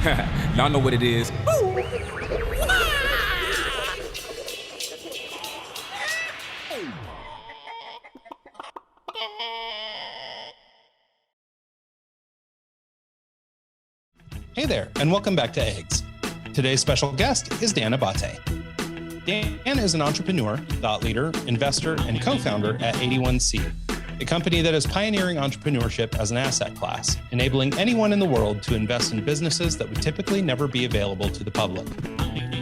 Y'all know what it is. Hey there, and welcome back to Eggs. Today's special guest is Dan Abbate. Dan is an entrepreneur, thought leader, investor, and co-founder at 81C, a company that is pioneering entrepreneurship as an asset class, enabling anyone in the world to invest in businesses that would typically never be available to the public.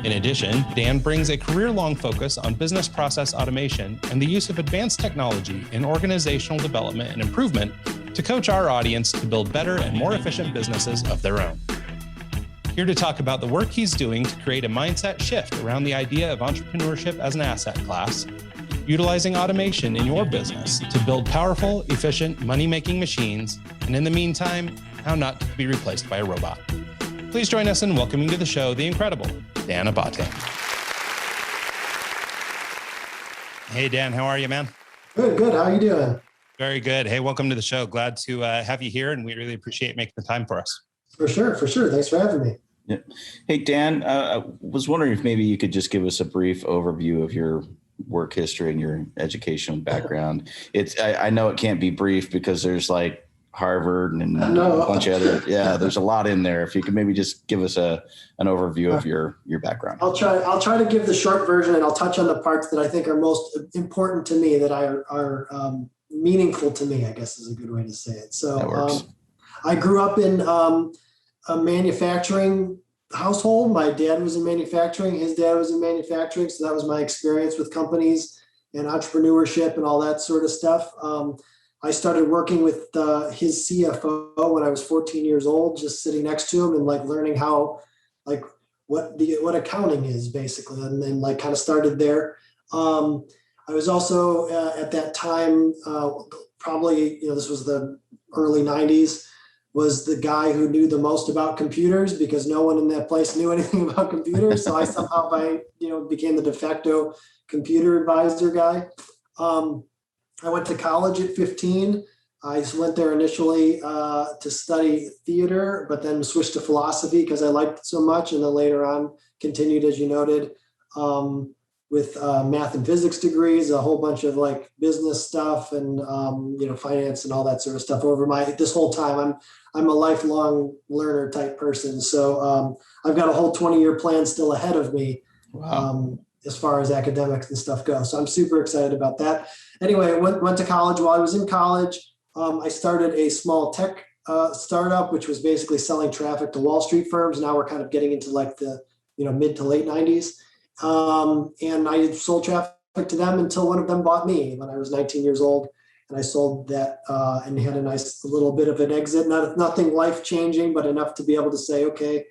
In addition, Dan brings a career-long focus on business process automation and the use of advanced technology in organizational development and improvement to coach our audience to build better and more efficient businesses of their own. Here to talk about the work he's doing to create a mindset shift around the idea of entrepreneurship as an asset class, utilizing automation in your business to build powerful, efficient, money-making machines, and in the meantime, how not to be replaced by a robot. Please join us in welcoming to the show the incredible Dan Abbate. Hey, Dan, how are you, man? Good. How are you doing? Very good. Hey, welcome to the show. Glad to have you here, and we really appreciate making the time for us. For sure. Thanks for having me. Yeah. Hey, Dan, I was wondering if maybe you could just give us a brief overview of your work history and your educational background. I know it can't be brief because there's like Harvard and a bunch of other, there's a lot in there. If you could maybe just give us an overview of your background. I'll try to give the short version, and I'll touch on the parts that I think are most important to me, that are meaningful to me, I guess is a good way to say it. So I grew up in a manufacturing household. My dad was in manufacturing. His dad was in manufacturing. So that was my experience with companies and entrepreneurship and all that sort of stuff. I started working with his CFO when I was 14 years old, just sitting next to him and like learning how, like what accounting is basically. And then like kind of started there. I was also at that time, probably, this was the early 90s, was the guy who knew the most about computers because no one in that place knew anything about computers. So I somehow became the de facto computer advisor guy. I went to college at 15. I went there initially to study theater, but then switched to philosophy because I liked it so much. And then later on continued, as you noted, with math and physics degrees, a whole bunch of like business stuff and, finance and all that sort of stuff this whole time. I'm a lifelong learner type person. So I've got a whole 20-year plan still ahead of me. Wow. As far as academics and stuff goes. So I'm super excited about that. Anyway, I went to college. While I was in college, I started a small tech startup, which was basically selling traffic to Wall Street firms. Now we're kind of getting into like the mid to late 90s. And I sold traffic to them until one of them bought me when I was 19 years old. And I sold that and had a nice little bit of an exit. Nothing life-changing, but enough to be able to say, okay,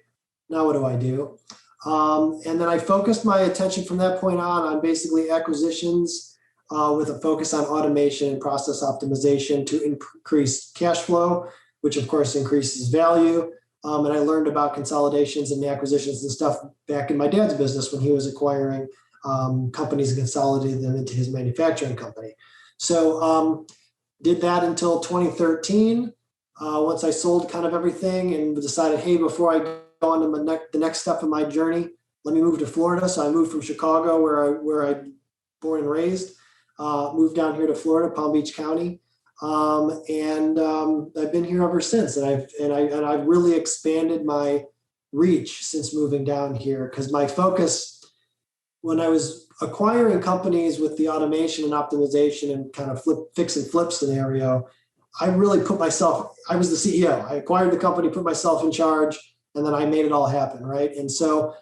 now what do I do? And then I focused my attention from that point on basically acquisitions with a focus on automation and process optimization to increase cash flow, which of course increases value. And I learned about consolidations and acquisitions and stuff back in my dad's business when he was acquiring companies and consolidated them into his manufacturing company. So did that until 2013. Once I sold kind of everything and decided, hey, before I go on to the next step of my journey, let me move to Florida. So I moved from Chicago, where I born and raised, moved down here to Florida, Palm Beach County. And I've been here ever since. And I've really expanded my reach since moving down here, because my focus when I was acquiring companies with the automation and optimization and kind of fix and flip scenario, I really I was the CEO. I acquired the company, put myself in charge, and then I made it all happen, right? And so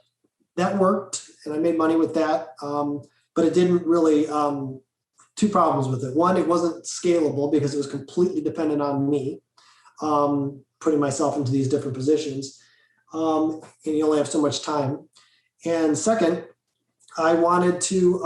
that worked, and I made money with that, but it didn't really, two problems with it. One, it wasn't scalable because it was completely dependent on me, putting myself into these different positions, and you only have so much time. And second, I wanted to,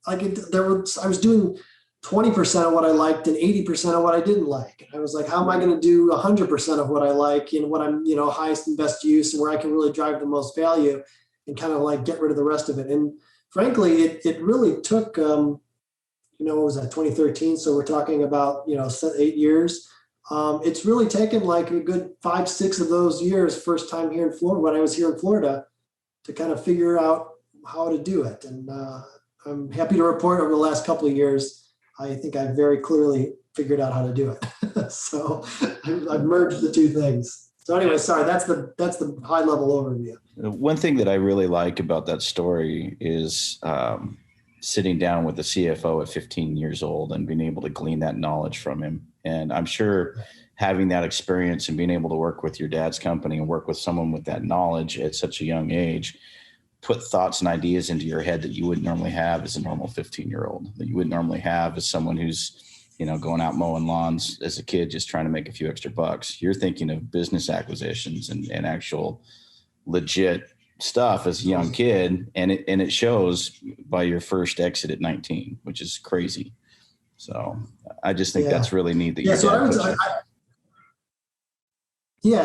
I was doing 20% of what I liked and 80% of what I didn't like. I was like, how am I going to do 100% of what I like and what I'm, highest and best use and where I can really drive the most value and kind of like get rid of the rest of it. And frankly, it really took, what was that, 2013? So we're talking about, 8 years It's really taken like a good 5-6 of those years, first time here in Florida, when I was here in Florida, to kind of figure out how to do it. And I'm happy to report over the last couple of years, I think I very clearly figured out how to do it. So I've merged the two things. So anyway, sorry, that's the high level overview. One thing that I really like about that story is sitting down with the CFO at 15 years old and being able to glean that knowledge from him. And I'm sure having that experience and being able to work with your dad's company and work with someone with that knowledge at such a young age, put thoughts and ideas into your head that you wouldn't normally have as a normal 15-year-old, that you wouldn't normally have as someone who's, going out mowing lawns as a kid, just trying to make a few extra bucks. You're thinking of business acquisitions and actual legit stuff as a young kid. And it shows by your first exit at 19, which is crazy. So I just think that's really neat that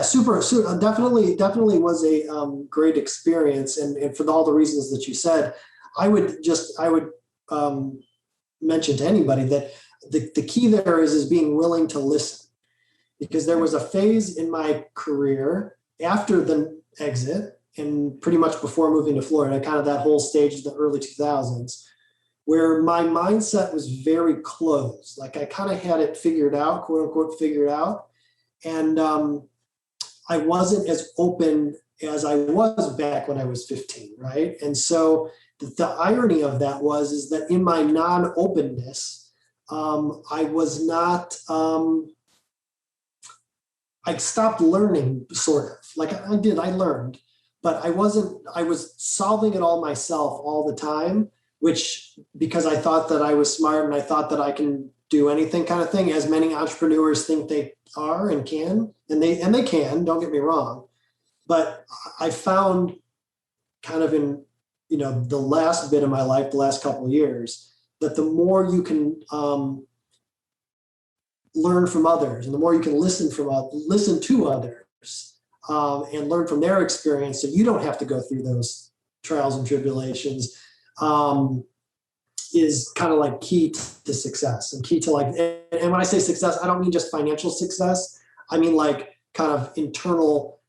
super. Definitely was a great experience. And for all the reasons that you said, I would mention to anybody that the key there is being willing to listen, because there was a phase in my career after the exit and pretty much before moving to Florida, kind of that whole stage of the early 2000s, where my mindset was very closed. Like I kind of had it figured out, quote unquote, figured out. And I wasn't as open as I was back when I was 15, right? And so the irony of that is that in my non-openness, I was not, I stopped learning, sort of. Like I learned, but I was solving it all myself all the time, which, because I thought that I was smart and I thought that I can do anything kind of thing, as many entrepreneurs think they are and can, and they can, don't get me wrong. But I found kind of in, the last bit of my life, the last couple of years, that the more you can learn from others, and the more you can listen to others, and learn from their experience, so you don't have to go through those trials and tribulations, is kind of like key to success and key to like. And when I say success, I don't mean just financial success. I mean like kind of internal,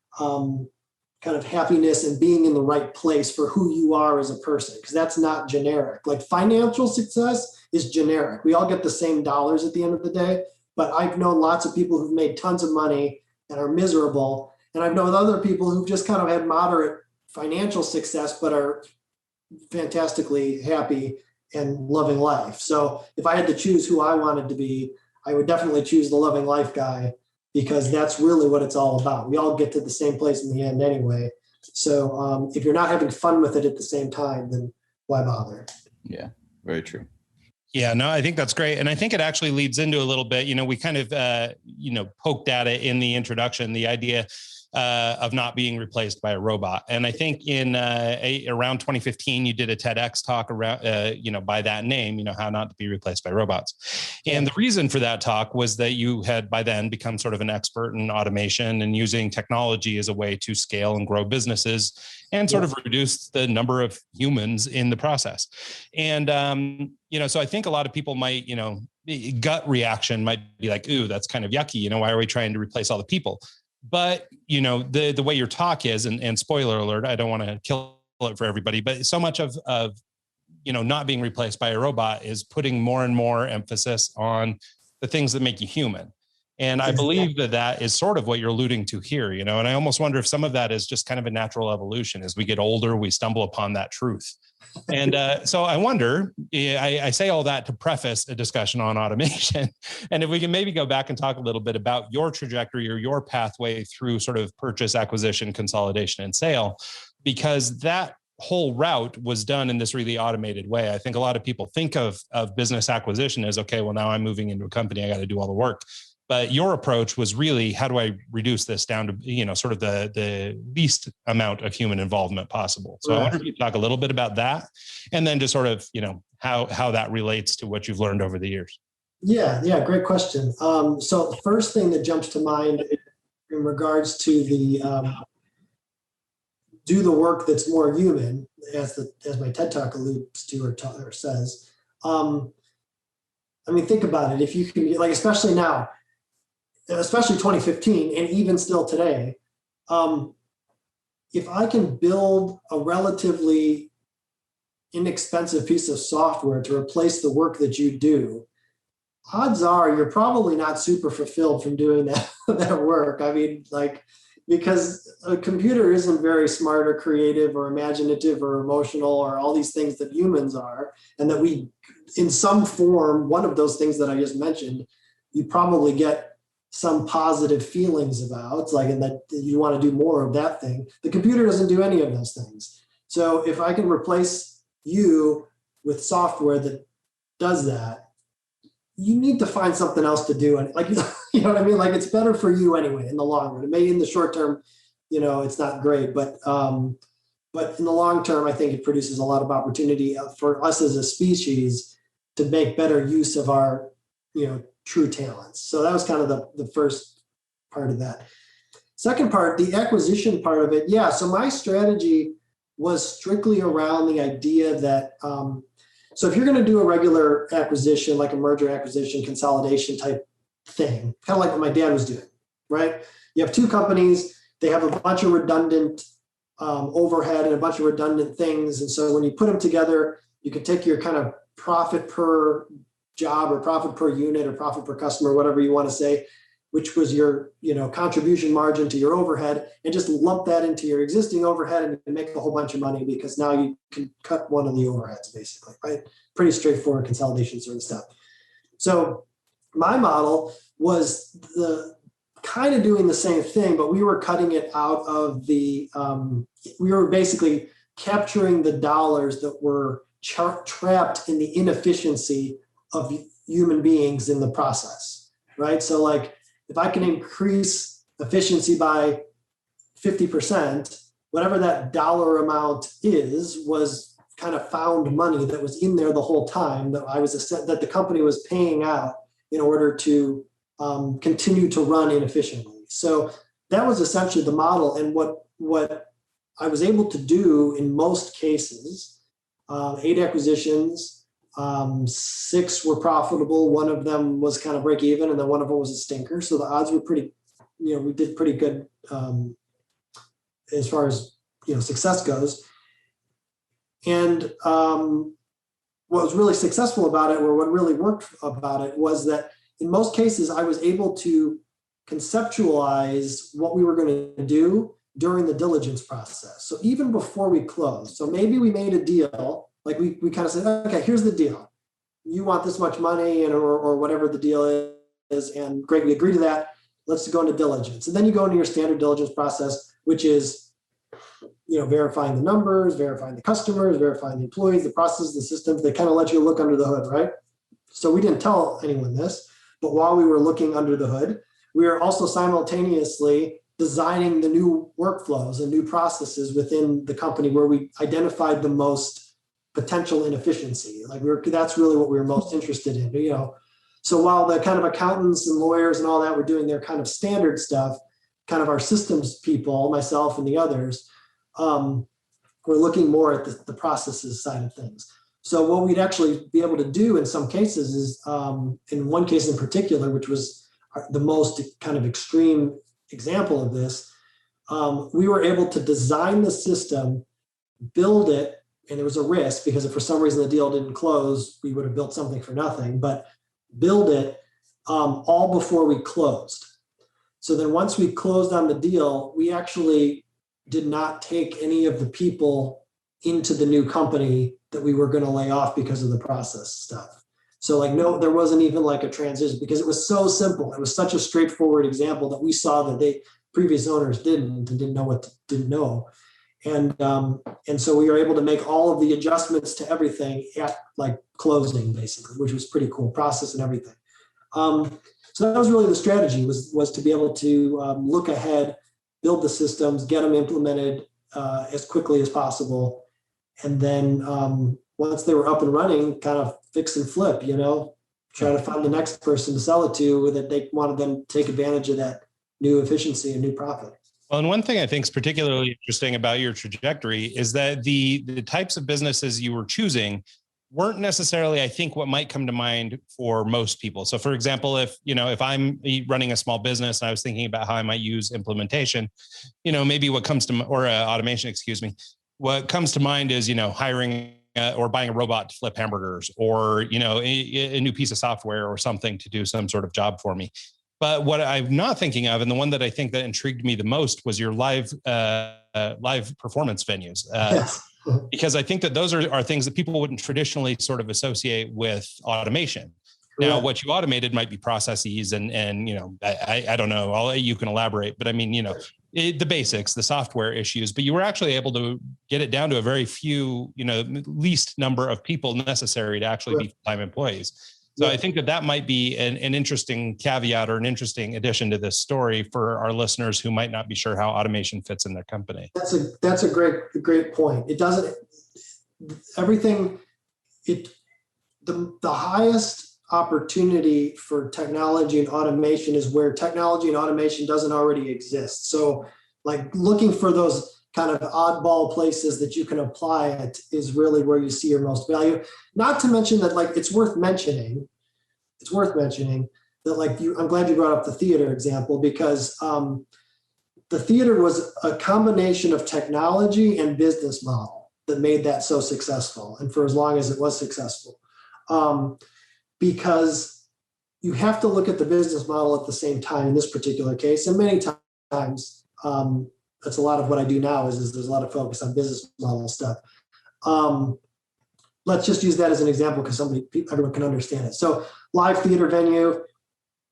kind of happiness and being in the right place for who you are as a person, because that's not generic. Like financial success is generic. We all get the same dollars at the end of the day, but I've known lots of people who've made tons of money and are miserable. And I've known other people who've just kind of had moderate financial success, but are fantastically happy and loving life. So if I had to choose who I wanted to be, I would definitely choose the loving life guy, because that's really what it's all about. We all get to the same place in the end anyway. So if you're not having fun with it at the same time, then why bother? Yeah, very true. Yeah, no, I think that's great. And I think it actually leads into a little bit, we kind of, poked at it in the introduction, the idea of not being replaced by a robot. And I think in around 2015, you did a TEDx talk around, by that name, how not to be replaced by robots. And the reason for that talk was that you had by then become sort of an expert in automation and using technology as a way to scale and grow businesses and sort of reduce the number of humans in the process. And, so I think a lot of people might, gut reaction might be like, ooh, that's kind of yucky. Why are we trying to replace all the people? But, the way your talk is, and spoiler alert, I don't want to kill it for everybody, but so much of not being replaced by a robot is putting more and more emphasis on the things that make you human. And I believe that is sort of what you're alluding to here, and I almost wonder if some of that is just kind of a natural evolution. As we get older, we stumble upon that truth. And so I wonder, I say all that to preface a discussion on automation. And if we can maybe go back and talk a little bit about your trajectory or your pathway through sort of purchase, acquisition, consolidation, and sale, because that whole route was done in this really automated way. I think a lot of people think of business acquisition as, okay, well, now I'm moving into a company, I got to do all the work. But your approach was really, how do I reduce this down to, sort of the least amount of human involvement possible? So I wonder if you talk a little bit about that, and then just sort of, how that relates to what you've learned over the years. Yeah, great question. So the first thing that jumps to mind in regards to the do the work that's more human, as my TED Talk alludes to or says. Think about it. If you can, like, especially now, especially 2015, and even still today, if I can build a relatively inexpensive piece of software to replace the work that you do, odds are you're probably not super fulfilled from doing that work. I mean, like, because a computer isn't very smart or creative or imaginative or emotional or all these things that humans are, and that we, in some form, one of those things that I just mentioned, you probably get some positive feelings about, it's like, and that you want to do more of that thing. The computer doesn't do any of those things. So if I can replace you with software that does that, you need to find something else to do. And like, you know what I mean? Like, it's better for you anyway, in the long run. It may, in the short term, it's not great, but in the long term, I think it produces a lot of opportunity for us as a species to make better use of our, true talents. So that was kind of the first part of that. Second part, the acquisition part of it. Yeah. So my strategy was strictly around the idea that, so if you're going to do a regular acquisition, like a merger acquisition, consolidation type thing, kind of like what my dad was doing, right? You have two companies, they have a bunch of redundant overhead and a bunch of redundant things. And so when you put them together, you can take your kind of profit per job or profit per unit or profit per customer, whatever you want to say, which was your, contribution margin to your overhead, and just lump that into your existing overhead and make a whole bunch of money, because now you can cut one of the overheads, basically, right? Pretty straightforward consolidation sort of stuff. So my model was the kind of doing the same thing, but we were cutting it out of we were basically capturing the dollars that were trapped in the inefficiency of human beings in the process, right? So like, if I can increase efficiency by 50%, whatever that dollar amount was kind of found money that was in there the whole time that the company was paying out in order to continue to run inefficiently. So that was essentially the model. And what I was able to do in most cases, 8 acquisitions, 6 were profitable. One of them was kind of break even, and then one of them was a stinker. So the odds were pretty, we did pretty good as far as, success goes. And what was really successful about it, or what really worked about it, was that in most cases, I was able to conceptualize what we were going to do during the diligence process. So even before we closed, so maybe we made a deal, like we kind of said, okay, here's the deal. You want this much money, or whatever the deal is, and great, we agree to that. Let's go into diligence. And then you go into your standard diligence process, which is, verifying the numbers, verifying the customers, verifying the employees, the processes, the systems. They kind of let you look under the hood, right? So we didn't tell anyone this, but while we were looking under the hood, we were also simultaneously designing the new workflows and new processes within the company where we identified the most potential inefficiency. Like that's really what we were most interested in, So while the kind of accountants and lawyers and all that were doing their kind of standard stuff, kind of our systems people, myself and the others, we're looking more at the processes side of things. So what we'd actually be able to do in some cases is, in one case in particular, which was the most kind of extreme example of this, we were able to design the system, build it, and there was a risk because if for some reason the deal didn't close, we would have built something for nothing, but build it all before we closed. So then once we closed on the deal, we actually did not take any of the people into the new company that we were going to lay off because of the process stuff. So like, no, there wasn't even like a transition because it was so simple. It was such a straightforward example that we saw that previous owners didn't know. And so we were able to make all of the adjustments to everything at like closing, basically, which was pretty cool process and everything. So that was really the strategy was to be able to look ahead, build the systems, get them implemented as quickly as possible. And then once they were up and running, kind of fix and flip, try to find the next person to sell it to that they wanted them to take advantage of that new efficiency and new profit. Well, and one thing I think is particularly interesting about your trajectory is that the types of businesses you were choosing weren't necessarily, I think, what might come to mind for most people. So for example, if I'm running a small business and I was thinking about how I might use implementation, maybe what comes to, or automation, excuse me, what comes to mind is, hiring or buying a robot to flip hamburgers, or, a new piece of software or something to do some sort of job for me. But what I'm not thinking of, and the one that I think that intrigued me the most, was your live performance venues. Yes. Because I think that those are things that people wouldn't traditionally sort of associate with automation. Now, what you automated might be processes and I don't know, you can elaborate, but I mean, the basics, the software issues, but you were actually able to get it down to a very few, least number of people necessary to actually be full-time employees. So I think that might be an interesting caveat or an interesting addition to this story for our listeners who might not be sure how automation fits in their company. That's a great point. It doesn't, everything, the highest opportunity for technology and automation is where technology and automation doesn't already exist. So like looking for those kind of oddball places that you can apply it is really where you see your most value. Not to mention that, like, it's worth mentioning that, like, I'm glad you brought up the theater example, because the theater was a combination of technology and business model that made that so successful, and for as long as it was successful. Because you have to look at the business model at the same time in this particular case, and many times, that's a lot of what I do now is there's a lot of focus on business model stuff. Let's just use that as an example because everyone can understand it. So live theater venue,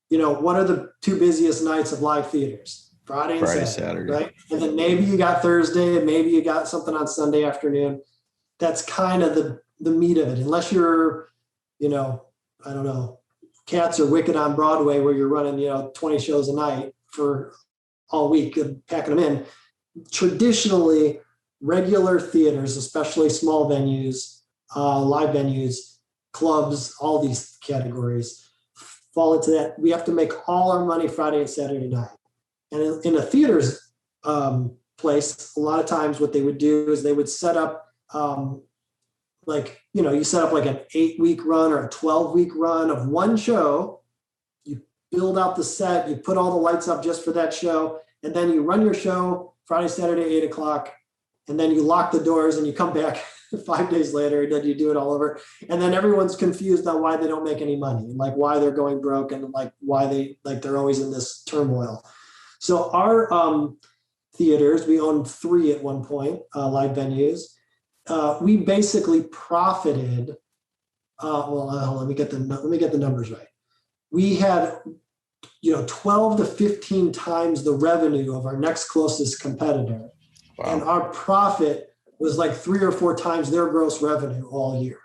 what are the two busiest nights of live theaters? Friday and Saturday, right? And then maybe you got Thursday, and maybe you got something on Sunday afternoon. That's kind of the meat of it. Unless you're, I don't know, Cats or Wicked on Broadway, where you're running, 20 shows a night for all week and packing them in. Traditionally, regular theaters, especially small venues, live venues, clubs, all these categories fall into that. We have to make all our money Friday and Saturday night. And in a theater's place, a lot of times what they would do is they would set up, you set up like an 8-week run or a 12-week run of one show. You build out the set, you put all the lights up just for that show, and then you run your show Friday, Saturday, 8:00, and then you lock the doors and you come back 5 days later, and then you do it all over. And then everyone's confused on why they don't make any money, and like why they're going broke, and like why they're always in this turmoil. So our theaters, we owned 3 at one point, live venues. We basically profited. Let me get the numbers right. We had 12 to 15 times the revenue of our next closest competitor. Wow. And our profit was like 3 or 4 times their gross revenue all year.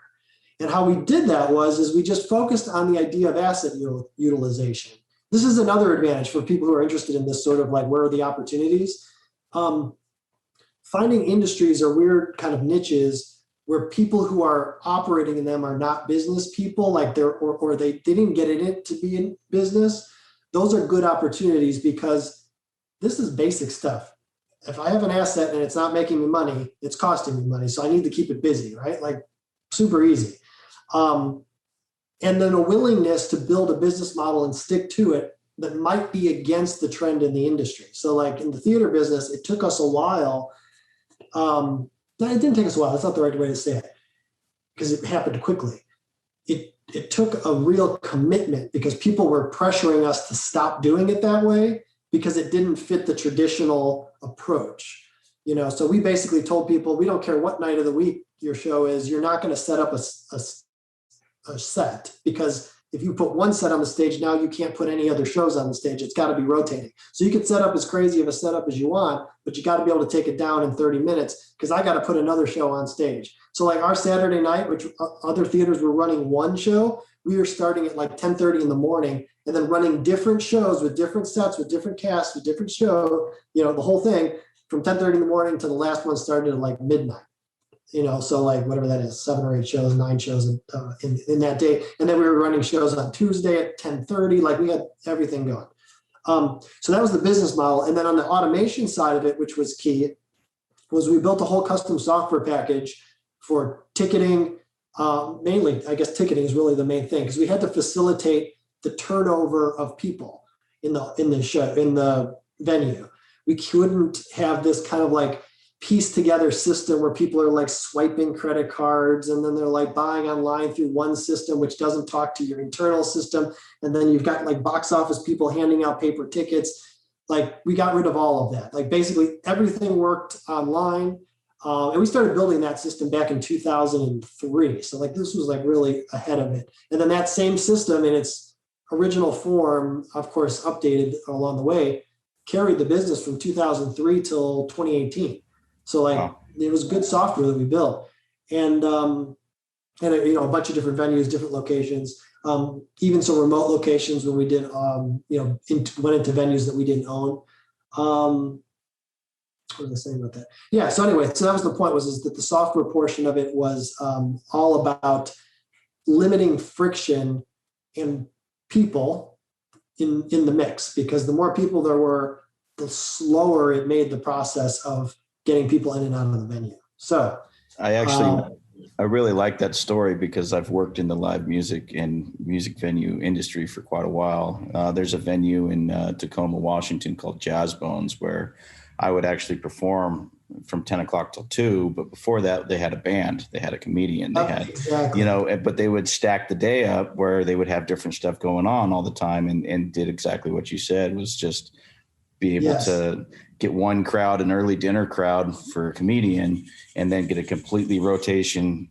And how we did that is we just focused on the idea of asset utilization. This is another advantage for people who are interested in this sort of like, where are the opportunities? Finding industries or weird kind of niches where people who are operating in them are not business people, like they didn't get in it to be in business. Those are good opportunities because this is basic stuff. If I have an asset and it's not making me money, it's costing me money. So I need to keep it busy, right? Like super easy. And then a willingness to build a business model and stick to it that might be against the trend in the industry. So like in the theater business, it took us a while. No, it didn't take us a while. That's not the right way to say it because it happened quickly. It took a real commitment because people were pressuring us to stop doing it that way because it didn't fit the traditional approach. So we basically told people, we don't care what night of the week your show is, you're not going to set up a set, because if you put one set on the stage, now you can't put any other shows on the stage. It's got to be rotating. So you can set up as crazy of a setup as you want, but you got to be able to take it down in 30 minutes because I got to put another show on stage. So like our Saturday night, which other theaters were running one show, we were starting at like 10:30 in the morning and then running different shows with different sets, with different casts, with different show, the whole thing from 10:30 in the morning to the last one started at like midnight. So like whatever that is, 7 or 8 shows, 9 shows in that day. And then we were running shows on Tuesday at 10:30, like we had everything going. So that was the business model. And then on the automation side of it, which was key, was we built a whole custom software package for ticketing, mainly, I guess ticketing is really the main thing, because we had to facilitate the turnover of people in the venue. We couldn't have this kind of like piece together system where people are like swiping credit cards and then they're like buying online through one system, which doesn't talk to your internal system. And then you've got like box office people handing out paper tickets. Like we got rid of all of that. Like basically everything worked online. And we started building that system back in 2003. So like this was like really ahead of it. And then that same system in its original form, of course, updated along the way, carried the business from 2003 till 2018. So like wow. It was good software that we built, and a bunch of different venues, different locations, even some remote locations when we did went into venues that we didn't own. What was I saying about that? Yeah. So anyway, so that was the point, is that the software portion of it was all about limiting friction in people in the mix, because the more people there were, the slower it made the process of getting people in and out of the venue. So I really like that story, because I've worked in the live music and music venue industry for quite a while. There's a venue in Tacoma, Washington called Jazz Bones, where I would actually perform from 10 o'clock till 2. But before that, they had a band, they had a comedian, they had, exactly. But they would stack the day up where they would have different stuff going on all the time, and did exactly what you said, was just be able to get one crowd, an early dinner crowd for a comedian, and then get a completely rotation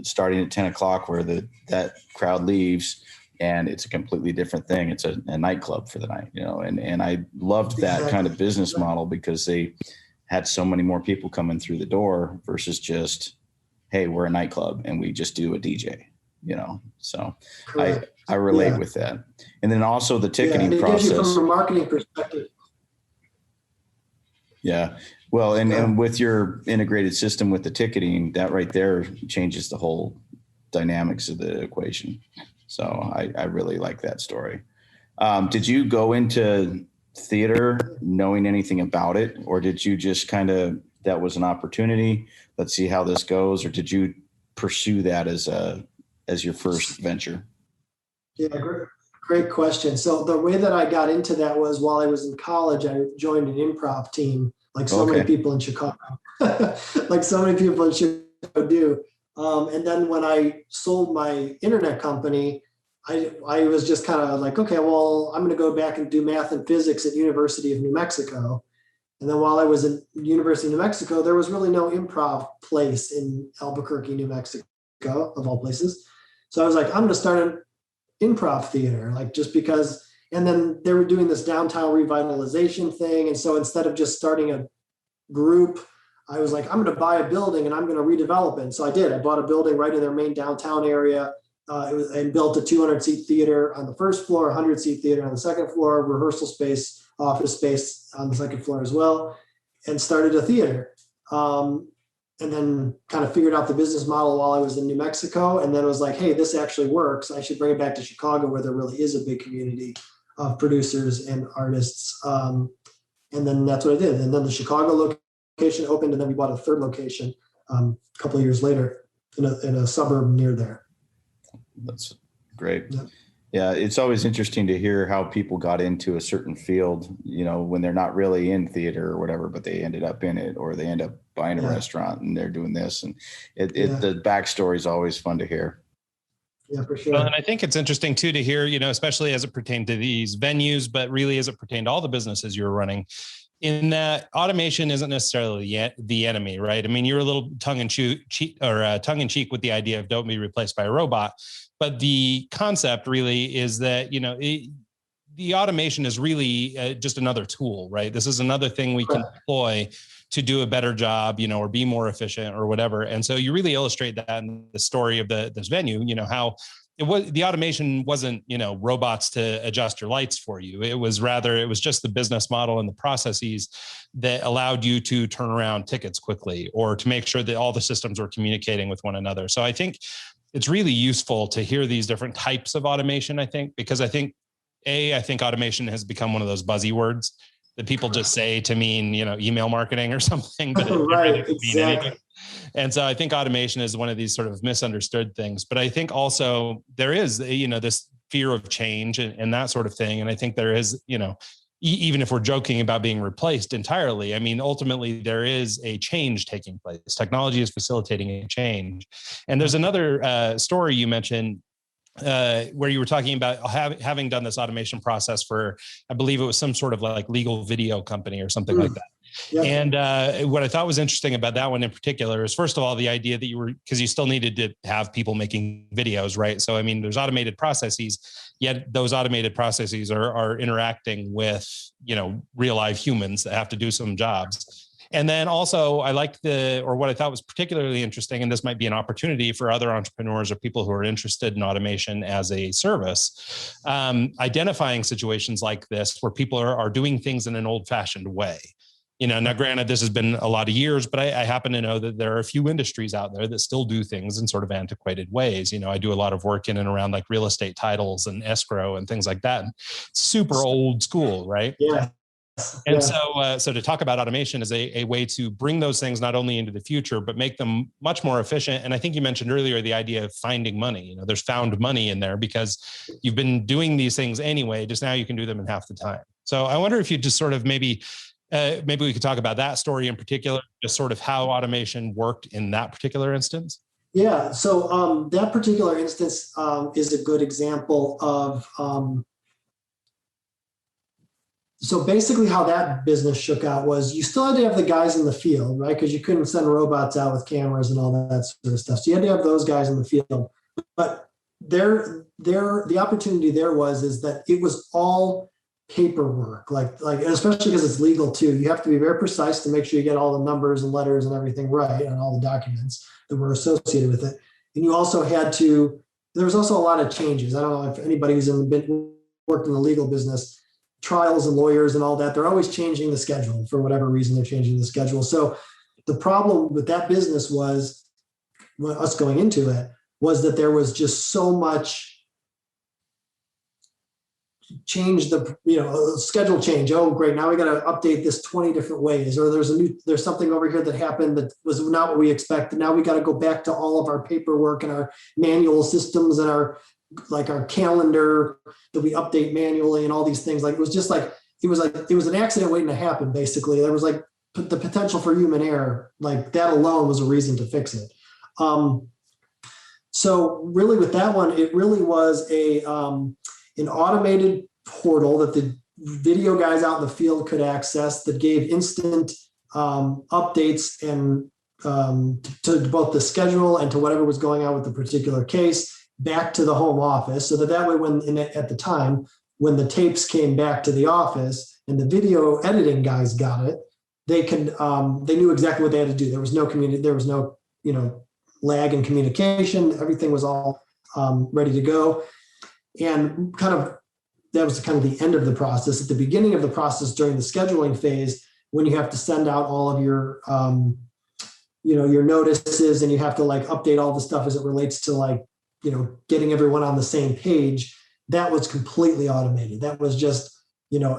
starting at 10 o'clock where that crowd leaves, and it's a completely different thing. It's a nightclub for the night, and I loved that kind of business model, because they had so many more people coming through the door versus just, hey, we're a nightclub and we just do a DJ, so correct. I relate with that. And then also the ticketing process. Gives you from a marketing perspective. Yeah. Well, and with your integrated system with the ticketing, that right there changes the whole dynamics of the equation. So I really like that story. Did you go into theater knowing anything about it, or did you just kind of, that was an opportunity, let's see how this goes, or did you pursue that as your first venture? Yeah, great question. So the way that I got into that was while I was in college, I joined an improv team, like so many people in Chicago, like so many people in Chicago do. And then when I sold my internet company, I was just kind of like, okay, well, I'm going to go back and do math and physics at University of New Mexico. And then while I was at University of New Mexico, there was really no improv place in Albuquerque, New Mexico, of all places. So I was like, I'm going to start an improv theater, like just because. And then they were doing this downtown revitalization thing. And so instead of just starting a group, I was like, I'm going to buy a building and I'm going to redevelop it. And so I did. I bought a building right in their main downtown area. And built a 200-seat theater on the first floor, 100-seat theater on the second floor, rehearsal space, office space on the second floor as well, and started a theater. And then kind of figured out the business model while I was in New Mexico. And then it was like, hey, this actually works. I should bring it back to Chicago, where there really is a big community of producers and artists. And then that's what I did. And then the Chicago location opened, and then we bought a third location a couple of years later in a suburb near there. That's great. Yeah. It's always interesting to hear how people got into a certain field, when they're not really in theater or whatever, but they ended up in it, or they end up buying a restaurant and they're doing this. And the backstory is always fun to hear. Yeah, for sure. Well, and I think it's interesting too to hear, especially as it pertained to these venues, but really as it pertained to all the businesses you were running, in that automation isn't necessarily the enemy, right? I mean, you're a little tongue in cheek with the idea of don't be replaced by a robot. But the concept really is that, the automation is really just another tool, right? This is another thing we can deploy to do a better job, or be more efficient or whatever. And so you really illustrate that in the story of this venue, how the automation wasn't, robots to adjust your lights for you. It was just the business model and the processes that allowed you to turn around tickets quickly, or to make sure that all the systems were communicating with one another. So I think it's really useful to hear these different types of automation, because I think automation has become one of those buzzy words, that people just say to mean, email marketing or something, but it right, really doesn't mean anything. And so I think automation is one of these sort of misunderstood things. But I think also there is, this fear of change and that sort of thing. And I think there is, even if we're joking about being replaced entirely, I mean, ultimately there is a change taking place. Technology is facilitating a change. And there's another story you mentioned where you were talking about having done this automation process for, I believe it was some sort of like legal video company or something like that. Yeah. And what I thought was interesting about that one in particular is, first of all, the idea that because you still needed to have people making videos, right? So, I mean, there's automated processes, yet those automated processes are interacting with, real live humans that have to do some jobs. And then also I liked what I thought was particularly interesting, and this might be an opportunity for other entrepreneurs or people who are interested in automation as a service, identifying situations like this where people are doing things in an old-fashioned way. Now granted, this has been a lot of years, but I happen to know that there are a few industries out there that still do things in sort of antiquated ways. I do a lot of work in and around like real estate titles and escrow and things like that. Super old school, right? Yeah. And so to talk about automation is a way to bring those things not only into the future, but make them much more efficient. And I think you mentioned earlier the idea of finding money. There's found money in there because you've been doing these things anyway, just now you can do them in half the time. So I wonder if you just sort of maybe we could talk about that story in particular, just sort of how automation worked in that particular instance. Yeah. So that particular instance is a good example of, so basically how that business shook out was you still had to have the guys in the field, right? Because you couldn't send robots out with cameras and all that sort of stuff. So you had to have those guys in the field. But the opportunity there is that it was all paperwork, like especially because it's legal too. You have to be very precise to make sure you get all the numbers and letters and everything right, and all the documents that were associated with it. And you also there was also a lot of changes. I don't know if anybody who's worked in the legal business, trials and lawyers and all that, they're always changing the schedule for whatever reason. They're changing the schedule. So the problem with that business was, us going into it, was that there was just so much change, schedule change. Oh, great. Now we got to update this 20 different ways, or there's something over here that happened that was not what we expected. Now we got to go back to all of our paperwork and our manual systems and our calendar that we update manually and all these things. Like, it was an accident waiting to happen. Basically, there was like the potential for human error. Like, that alone was a reason to fix it. So really with that one, it really was an automated portal that the video guys out in the field could access, that gave instant updates and to both the schedule and to whatever was going on with the particular case back to the home office, so that way at the time when the tapes came back to the office and the video editing guys got it, they knew exactly what they had to do. There was no lag in communication. Everything was all ready to go. And that was kind of the end of the process. At the beginning of the process, during the scheduling phase, when you have to send out all of your your notices, and you have to update all the stuff as it relates to getting everyone on the same page, that was completely automated. That was just,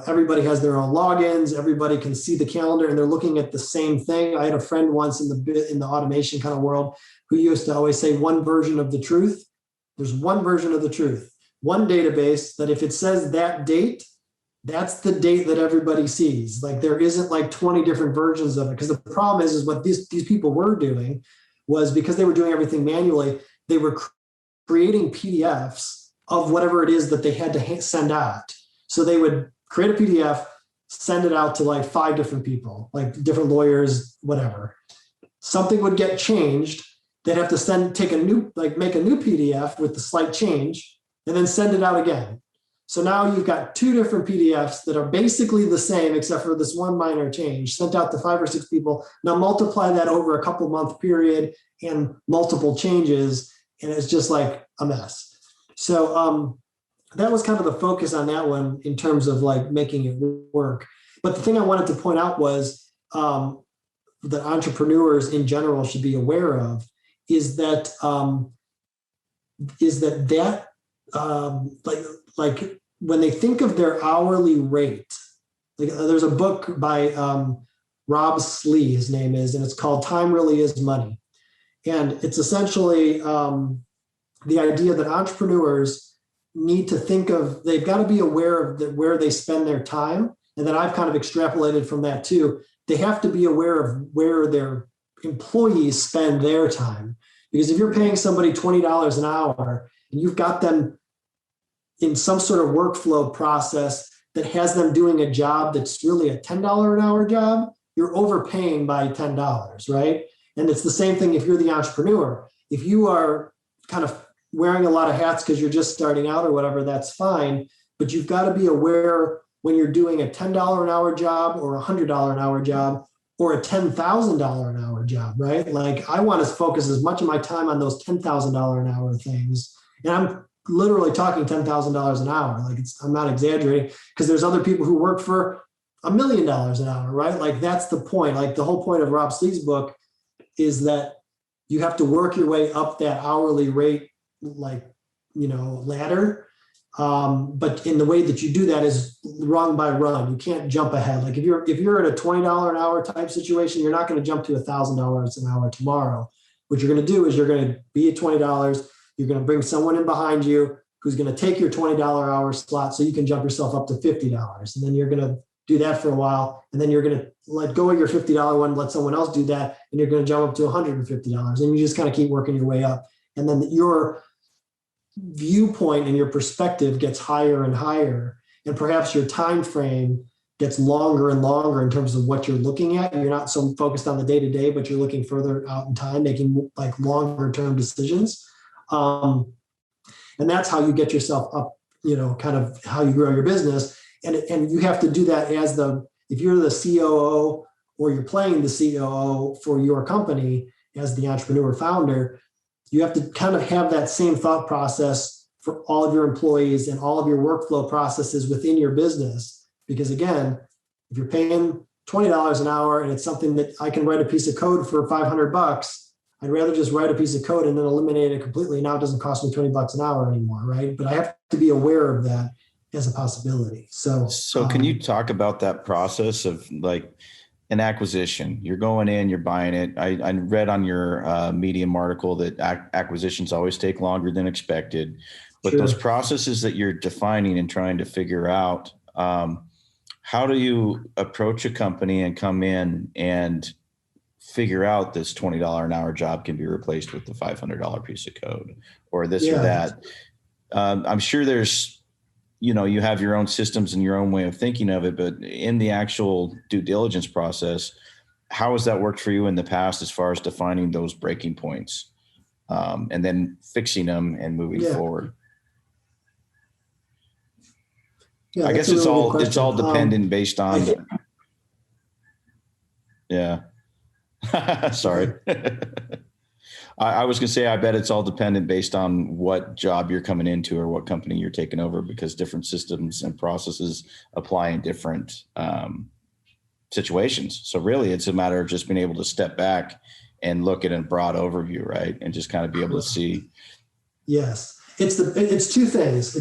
everybody has their own logins, everybody can see the calendar, and they're looking at the same thing. I had a friend once in the automation kind of world who used to always say one version of the truth. There's one version of the truth, one database that if it says that date, that's the date that everybody sees. Like, there isn't 20 different versions of it. Because the problem is what these people were doing was, because they were doing everything manually, they were creating PDFs of whatever it is that they had to send out. So they would create a PDF, send it out to 5 different people, different lawyers, whatever. Something would get changed. They'd have to make a new PDF with the slight change, and then send it out again. So now you've got 2 different PDFs that are basically the same, except for this one minor change, sent out to 5 or 6 people. Now multiply that over a couple month period and multiple changes, and it's just like a mess. So that was kind of the focus on that one in terms of making it work. But the thing I wanted to point out was that entrepreneurs in general should be aware of is that when they think of their hourly rate, like there's a book by Rob Slee, his name is, and it's called Time Really Is Money. And it's essentially the idea that entrepreneurs need to think of, they've got to be aware of where they spend their time. And then I've kind of extrapolated from that too. They have to be aware of where their employees spend their time. Because if you're paying somebody $20 an hour and you've got them in some sort of workflow process that has them doing a job that's really a $10 an hour job, you're overpaying by $10, right? And it's the same thing if you're the entrepreneur. If you are kind of wearing a lot of hats because you're just starting out or whatever, that's fine. But you've got to be aware when you're doing a $10 an hour job or a $100 an hour job or a $10,000 an hour job, right? Like I want to focus as much of my time on those $10,000 an hour things. And I'm literally talking $10,000 an hour. Like I'm not exaggerating, because there's other people who work for $1 million an hour, right? Like that's the point. Like the whole point of Rob Slee's book is that you have to work your way up that hourly rate, like, ladder. But in the way that you do that is rung by rung. You can't jump ahead. Like if you're in a $20 an hour type situation, you're not going to jump to $1,000 an hour tomorrow. What you're going to do is you're going to be at $20. You're going to bring someone in behind you who's going to take your $20 hour slot so you can jump yourself up to $50. And then you're going to do that for a while. And then you're going to let go of your $50 one, let someone else do that. And you're going to jump up to $150. And you just kind of keep working your way up. And then your viewpoint and your perspective gets higher and higher. And perhaps your time frame gets longer and longer in terms of what you're looking at. You're not so focused on the day-to-day, but you're looking further out in time, making like longer term decisions. And that's how you get yourself up, kind of how you grow your business. And you have to do that if you're the COO or you're playing the COO for your company as the entrepreneur founder, you have to kind of have that same thought process for all of your employees and all of your workflow processes within your business. Because again, if you're paying $20 an hour and it's something that I can write a piece of code for $500, I'd rather just write a piece of code and then eliminate it completely. Now it doesn't cost me $20 an hour anymore, right? But I have to be aware of that as a possibility. So can you talk about that process of like an acquisition? You're going in, you're buying it. I read on your Medium article that acquisitions always take longer than expected, but Sure. Those processes that you're defining and trying to figure out, how do you approach a company and come in and figure out this $20 an hour job can be replaced with the $500 piece of code or this or that? I'm sure there's, you have your own systems and your own way of thinking of it, but in the actual due diligence process, how has that worked for you in the past as far as defining those breaking points and then fixing them and moving forward? Yeah, I guess it's all dependent based on. Sorry. I was going to say, I bet it's all dependent based on what job you're coming into or what company you're taking over, because different systems and processes apply in different situations. So really it's a matter of just being able to step back and look at a broad overview, right? And just kind of be able to see. Yes. It's two things.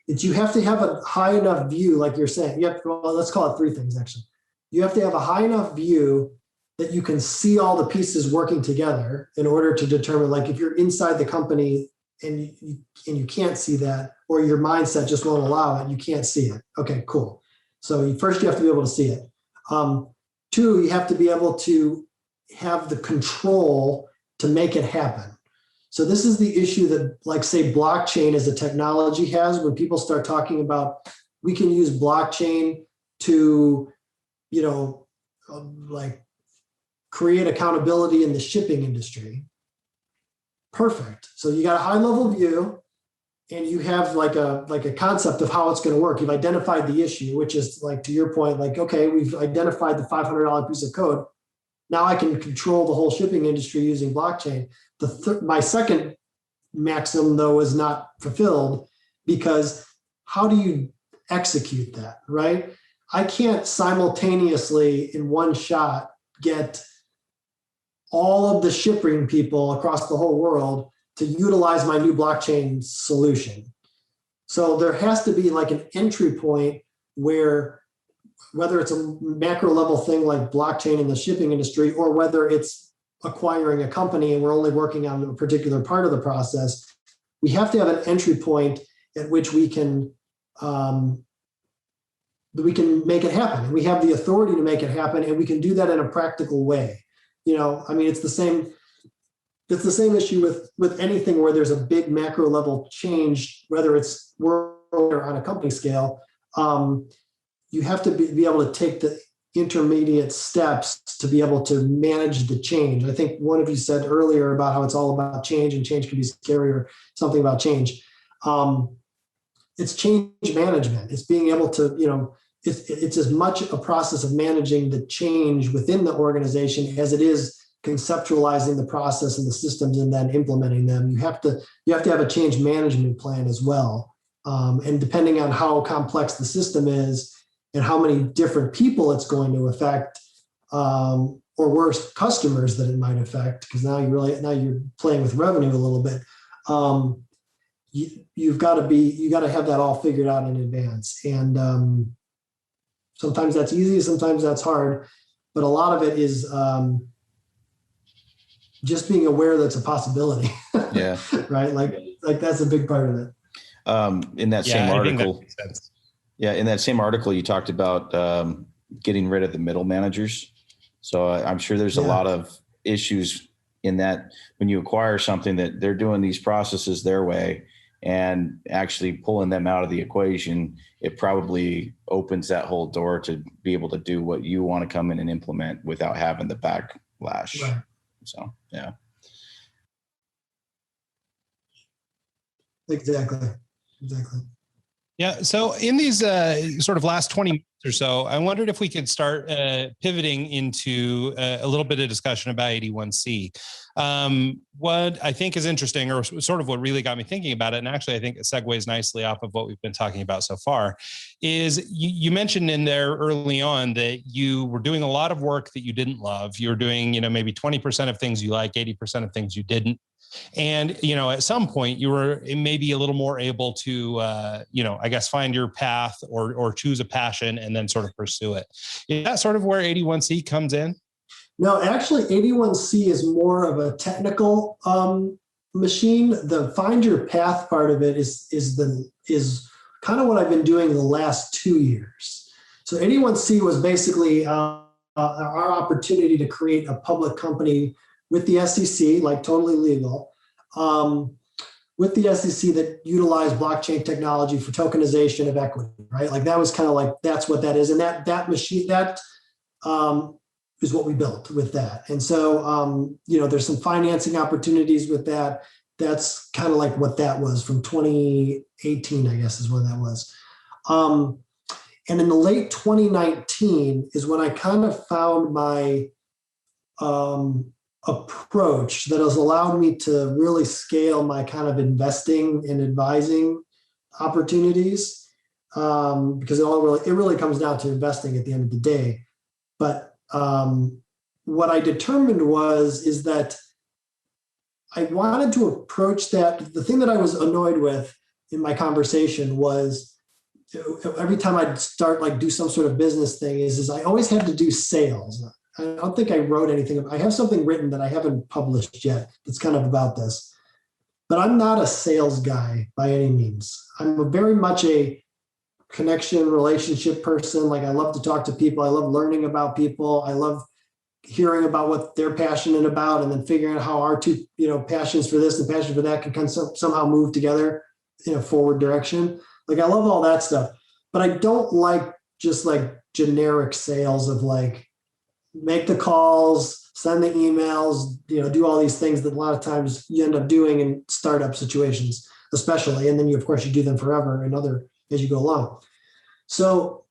It's you have to have a high enough view, like you're saying. Let's call it three things actually. You have to have a high enough view that you can see all the pieces working together in order to determine, like if you're inside the company and you can't see that, or your mindset just won't allow it, you can't see it. Okay, cool. So first you have to be able to see it. Two, you have to be able to have the control to make it happen. So this is the issue that, like, say, blockchain as a technology has. When people start talking about, we can use blockchain to, like create accountability in the shipping industry. Perfect. So you got a high level view and you have like a concept of how it's going to work. You've identified the issue, which is, like, to your point, like, okay, we've identified the $500 piece of code. Now I can control the whole shipping industry using blockchain. My second maxim, though, is not fulfilled, because how do you execute that, right? I can't simultaneously in one shot get all of the shipping people across the whole world to utilize my new blockchain solution. So there has to be like an entry point where whether it's a macro level thing like blockchain in the shipping industry, or whether it's acquiring a company and we're only working on a particular part of the process, we have to have an entry point at which we can make it happen. And we have the authority to make it happen, and we can do that in a practical way. I mean, it's the same issue with anything where there's a big macro level change, whether it's world or on a company scale. You have to be able to take the intermediate steps to be able to manage the change. I think one of you said earlier about how it's all about change, and change can be scary, or something about change. It's change management. It's being able to, it's as much a process of managing the change within the organization as it is conceptualizing the process and the systems and then implementing them. You have to have a change management plan as well. And depending on how complex the system is and how many different people it's going to affect, or worse, customers that it might affect, because now you're playing with revenue a little bit. You got to have that all figured out in advance. And sometimes that's easy, sometimes that's hard, but a lot of it is just being aware that's a possibility. Yeah. Right. Like that's a big part of it. In that same article. Yeah. In that same article, you talked about getting rid of the middle managers. So I'm sure there's a lot of issues in that when you acquire something that they're doing these processes their way, and actually pulling them out of the equation, it probably opens that whole door to be able to do what you want to come in and implement without having the backlash. Right. So, yeah. Exactly. Yeah. So in these sort of last 20 minutes or so, I wondered if we could start pivoting into a little bit of discussion about 81C. What I think is interesting, or sort of what really got me thinking about it, and actually I think it segues nicely off of what we've been talking about so far, is you mentioned in there early on that you were doing a lot of work that you didn't love. You were doing, maybe 20% of things you like, 80% of things you didn't. And, at some point you were maybe a little more able to, I guess, find your path or choose a passion and then sort of pursue it. Is that sort of where 81C comes in? No, actually 81C is more of a technical machine. The find your path part of it is kind of what I've been doing the last 2 years. So 81C was basically our opportunity to create a public company with the SEC, like totally legal, with the SEC that utilized blockchain technology for tokenization of equity, right? Like that was kind of like, that's what that is. And that machine, that is what we built with that. And so, there's some financing opportunities with that. That's kind of like what that was from 2018, I guess is when that was. And in the late 2019 is when I kind of found my approach that has allowed me to really scale my kind of investing and advising opportunities, because it really comes down to investing at the end of the day. But what I determined is that I wanted to approach that. The thing that I was annoyed with in my conversation was every time I'd start do some sort of business thing is I always had to do sales. I don't think I wrote anything. I have something written that I haven't published yet that's kind of about this, but I'm not a sales guy by any means. I'm very much a connection relationship person. Like I love to talk to people. I love learning about people. I love hearing about what they're passionate about and then figuring out how our two, passions for this and passion for that can kind of somehow move together in a forward direction. Like I love all that stuff, but I don't like just like generic sales of like, make the calls, send the emails, do all these things that a lot of times you end up doing in startup situations, especially. And then of course you do them forever and as you go along. So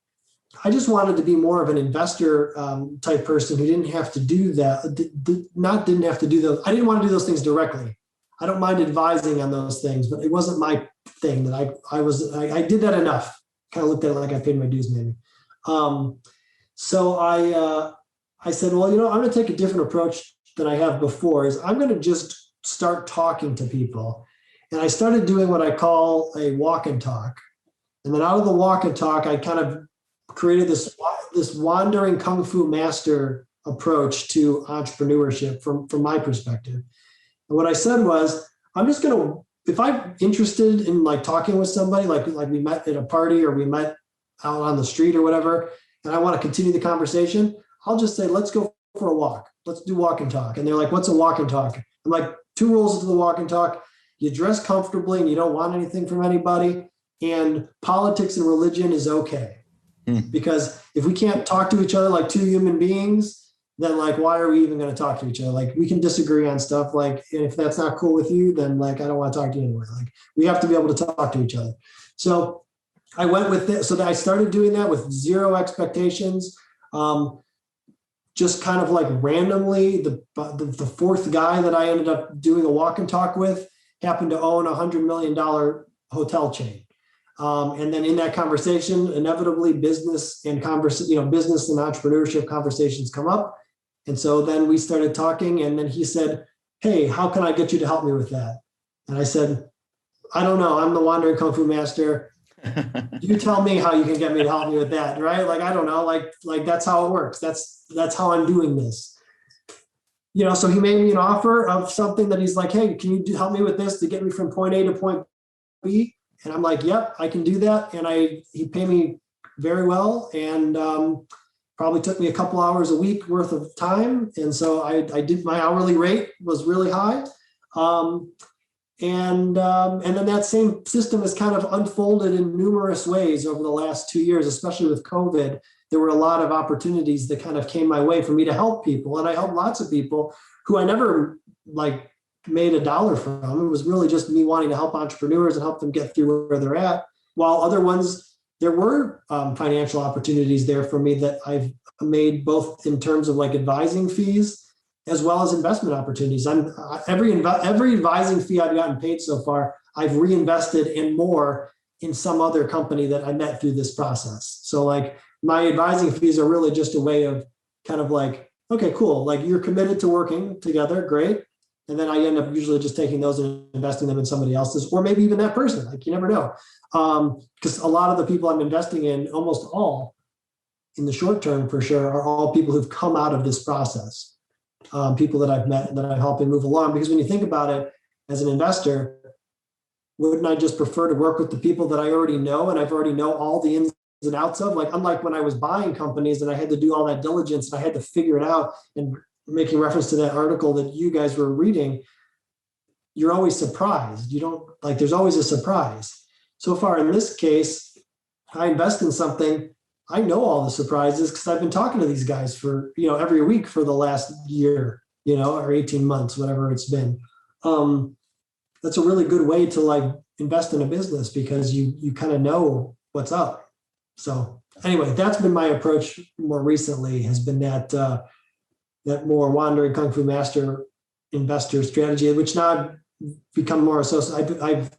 I just wanted to be more of an investor type person who didn't have to do that. Didn't have to do those. I didn't want to do those things directly. I don't mind advising on those things, but it wasn't my thing that I did that enough. Kind of looked at it like I paid my dues maybe. So I said, well, I'm going to take a different approach than I have before. Is I'm going to just start talking to people. And I started doing what I call a walk and talk. And then out of the walk and talk, I kind of created this wandering kung fu master approach to entrepreneurship from my perspective. And what I said was, I'm just going to, if I'm interested in like talking with somebody, like we met at a party or we met out on the street or whatever, and I want to continue the conversation, I'll just say, let's go for a walk. Let's do walk and talk. And they're like, what's a walk and talk? I'm like, 2 rules to the walk and talk. You dress comfortably and you don't want anything from anybody. And politics and religion is okay. Because if we can't talk to each other like 2 human beings, then like, why are we even going to talk to each other? Like, we can disagree on stuff. Like, if that's not cool with you, then like, I don't want to talk to you anyway. Like, we have to be able to talk to each other. So I went with it. So that I started doing that with 0 expectations. Just kind of like randomly, the 4th guy that I ended up doing a walk and talk with happened to own $100 million hotel chain. And then in that conversation, inevitably business and business and entrepreneurship conversations come up. And so then we started talking, and then he said, hey, how can I get you to help me with that? And I said, I don't know. I'm the wandering kung fu master. You tell me how you can get me to help me with that. Right. Like, I don't know, like that's how it works. That's how I'm doing this. So he made me an offer of something that he's like, hey, can you help me with this to get me from point A to point B? And I'm like, yep, I can do that. And he paid me very well, and probably took me a couple hours a week worth of time. And so I did, my hourly rate was really high. And then that same system has kind of unfolded in numerous ways over the last 2 years, especially with COVID. There were a lot of opportunities that kind of came my way for me to help people. And I helped lots of people who I never like made a dollar from. It was really just me wanting to help entrepreneurs and help them get through where they're at. While other ones, there were financial opportunities there for me that I've made, both in terms of like advising fees as well as investment opportunities. Every advising fee I've gotten paid so far, I've reinvested in more in some other company that I met through this process. So like my advising fees are really just a way of kind of like, okay, cool. Like, you're committed to working together. Great. And then I end up usually just taking those and investing them in somebody else's, or maybe even that person. Like, you never know. Because a lot of the people I'm investing in, almost all in the short term for sure, are all people who've come out of this process. People that I've met and that I help and move along. Because when you think about it as an investor, wouldn't I just prefer to work with the people that I already know and I've already know all the ins and outs of? Like, unlike when I was buying companies and I had to do all that diligence and I had to figure it out, and making reference to that article that you guys were reading, you're always surprised. You don't like, there's always a surprise. So far in this case, I invest in something, I know all the surprises because I've been talking to these guys for, every week for the last year, or 18 months, whatever it's been. That's a really good way to like invest in a business, because you kind of know what's up. So anyway, that's been my approach more recently, has been that more wandering kung fu master investor strategy, which now I've become more associated. I've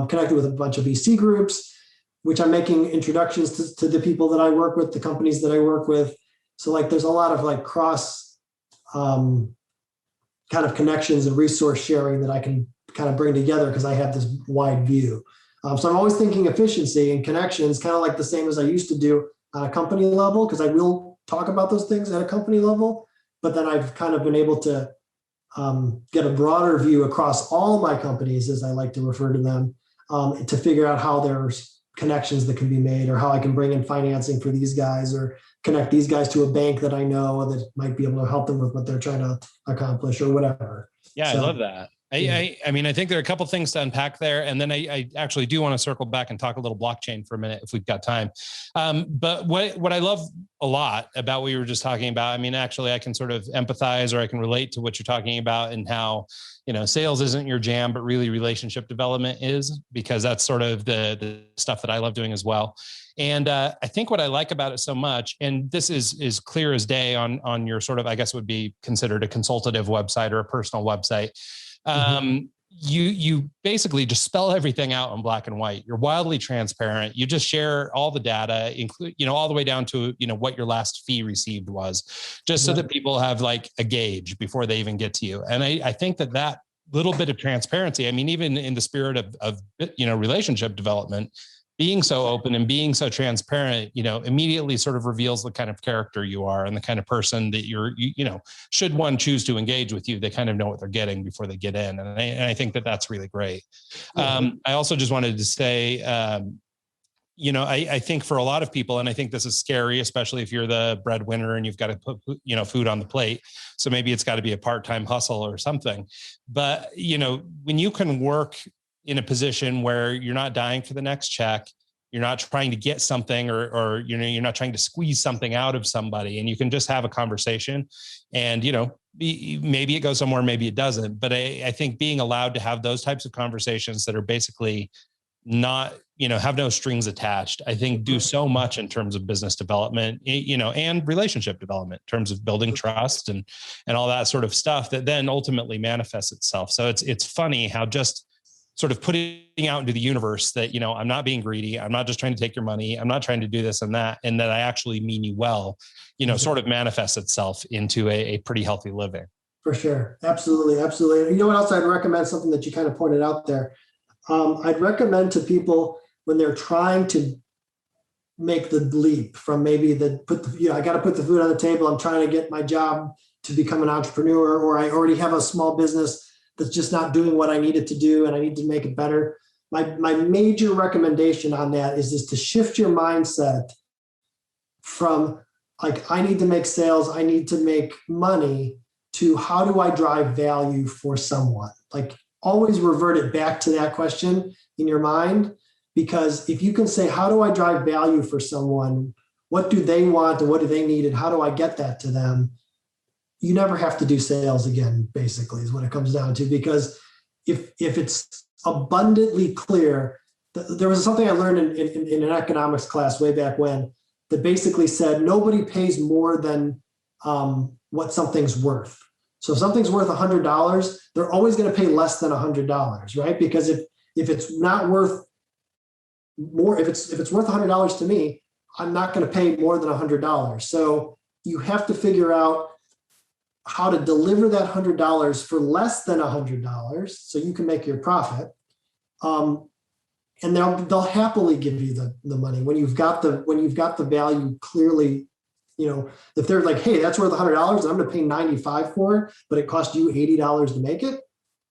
connected with a bunch of VC groups, which I'm making introductions to the people that I work with, the companies that I work with. So like, there's a lot of like cross kind of connections and resource sharing that I can kind of bring together, because I have this wide view. So I'm always thinking efficiency and connections, kind of like the same as I used to do on a company level, because I will talk about those things at a company level. But then I've kind of been able to get a broader view across all my companies, as I like to refer to them, to figure out how there's connections that can be made, or how I can bring in financing for these guys, or connect these guys to a bank that I know that might be able to help them with what they're trying to accomplish, or whatever. Yeah, so, I love that. I mean, I think there are a couple of things to unpack there. And then I actually do want to circle back and talk a little blockchain for a minute if we've got time. But what I love a lot about what you were just talking about, I mean, actually I can sort of empathize, or I can relate to what you're talking about, and how, sales isn't your jam, but really relationship development is, because that's sort of the stuff that I love doing as well. And I think what I like about it so much, and this is clear as day on your sort of, I guess would be considered a consultative website or a personal website. You basically just spell everything out in black and white. You're wildly transparent. You just share all the data, include, all the way down to, what your last fee received was, just so that people have like a gauge before they even get to you. And I think that little bit of transparency, I mean, even in the spirit of relationship development, being so open and being so transparent, immediately sort of reveals the kind of character you are and the kind of person that should one choose to engage with you, they kind of know what they're getting before they get in. And I think that that's really great. I also just wanted to say, I think for a lot of people, and I think this is scary, especially if you're the breadwinner and you've got to put, food on the plate. So maybe it's got to be a part-time hustle or something. But, when you can work in a position where you're not dying for the next check, you're not trying to get something or you're not trying to squeeze something out of somebody, and you can just have a conversation and, maybe it goes somewhere, maybe it doesn't. But I think being allowed to have those types of conversations that are basically not, have no strings attached, I think do so much in terms of business development, and relationship development in terms of building trust and all that sort of stuff that then ultimately manifests itself. So it's funny how just sort of putting out into the universe that, I'm not being greedy. I'm not just trying to take your money. I'm not trying to do this and that I actually mean you well, sort of manifests itself into a pretty healthy living. For sure. Absolutely. Absolutely. You know what else I'd recommend? Something that you kind of pointed out there. I'd recommend to people when they're trying to make the leap from maybe I got to put the food on the table. I'm trying to get my job to become an entrepreneur, or I already have a small business that's just not doing what I need it to do and I need to make it better. My major recommendation on that is to shift your mindset from like, I need to make sales, I need to make money, to how do I drive value for someone? Like, always revert it back to that question in your mind, because if you can say, how do I drive value for someone? What do they want and what do they need? And how do I get that to them? You never have to do sales again, basically, is what it comes down to. Because if it's abundantly clear, there was something I learned in an economics class way back when that basically said nobody pays more than what something's worth. So if something's worth $100, they're always going to pay less than $100, right? Because if it's not worth more, if it's worth $100 to me, I'm not going to pay more than $100. So you have to figure out how to deliver that $100 for less than $100 so you can make your profit. And they'll happily give you the money when you've got the value clearly. If they're like, hey, that's worth $100, I'm going to pay $95 for it, but it cost you $80 to make it.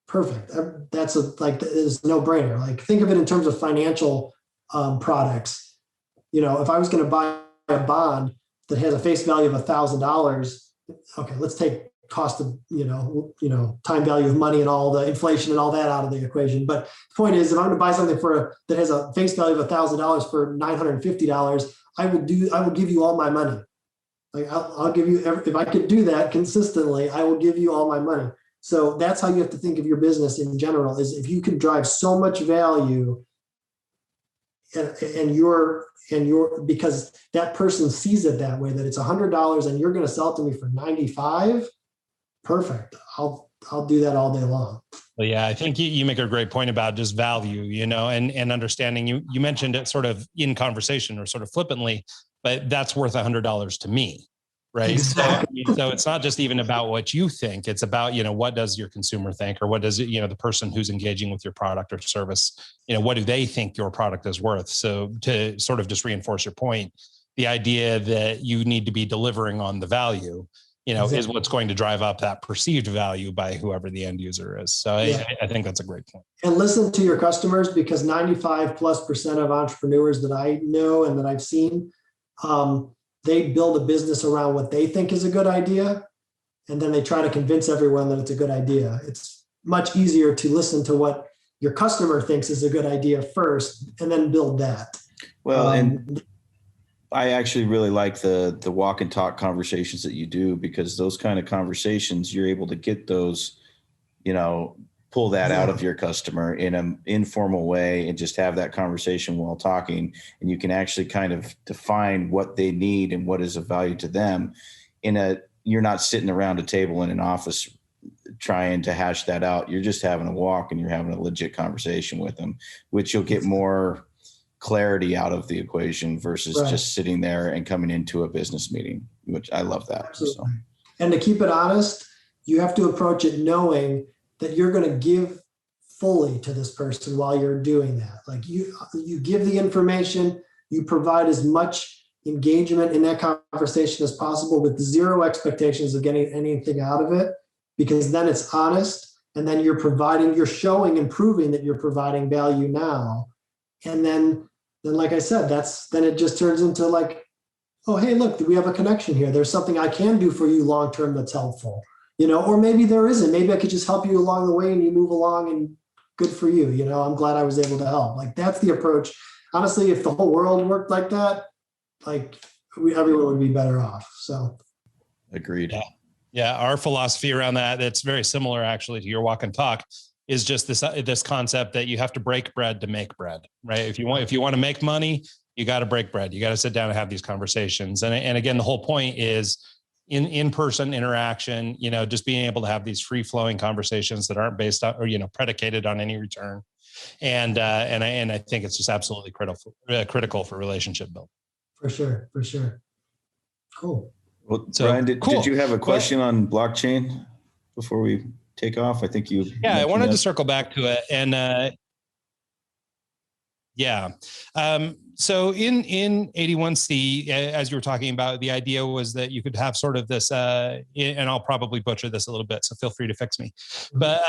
Perfect. That's it's a no-brainer. Like, think of it in terms of financial products. If I was going to buy a bond that has a face value of $1,000, okay, let's take cost of, time value of money and all the inflation and all that out of the equation. But the point is, if I'm going to buy something that has a face value of $1,000 for $950, I will give you all my money. Like, I'll give you, if I could do that consistently, I will give you all my money. So that's how you have to think of your business in general, is if you can drive so much value and because that person sees it that way, that it's $100 and you're going to sell it to me for $95. Perfect. I'll do that all day long. Well, yeah, I think you make a great point about just value, and understanding. You mentioned it sort of in conversation or sort of flippantly, but that's worth $100 to me, right? Exactly. So it's not just even about what you think. It's about, what does your consumer think, or what does it, the person who's engaging with your product or service, what do they think your product is worth? So to sort of just reinforce your point, the idea that you need to be delivering on the value, exactly, is what's going to drive up that perceived value by whoever the end user is. So yeah. I think that's a great point. And listen to your customers, because 95+% of entrepreneurs that I know and that I've seen, they build a business around what they think is a good idea. And then they try to convince everyone that it's a good idea. It's much easier to listen to what your customer thinks is a good idea first, and then build that. Well, and I actually really like the walk and talk conversations that you do, because those kind of conversations, you're able to get those, pull that out of your customer in an informal way and just have that conversation while talking. And you can actually kind of define what they need and what is of value to them. You're not sitting around a table in an office trying to hash that out. You're just having a walk and you're having a legit conversation with them, which you'll get more clarity out of the equation versus just sitting there and coming into a business meeting, which I love that. Absolutely. So. And to keep it honest, you have to approach it knowing that you're going to give fully to this person while you're doing that. Like you give the information, you provide as much engagement in that conversation as possible with zero expectations of getting anything out of it, because then it's honest. And then you're showing and proving that you're providing value now. And then like I said, then it just turns into like, oh, hey, look, we have a connection here. There's something I can do for you long-term that's helpful, or maybe there isn't. Maybe I could just help you along the way and you move along and good for you. I'm glad I was able to help. Like that's the approach. Honestly, if the whole world worked like that, like everyone would be better off. So. Agreed. Yeah. Our philosophy around that's very similar actually to your walk and talk is just this concept that you have to break bread to make bread, right? If you want to make money, you got to break bread. You got to sit down and have these conversations. And again, the whole point is in-person interaction, just being able to have these free flowing conversations that aren't based on, or, predicated on any return. And I think it's just absolutely critical for relationship building. For sure. Cool. Well, so, Brian, did you have a question on blockchain before we take off? I think you. Yeah, I wanted to circle back to it. And so in 81C, as you were talking about, the idea was that you could have sort of this, and I'll probably butcher this a little bit, so feel free to fix me. But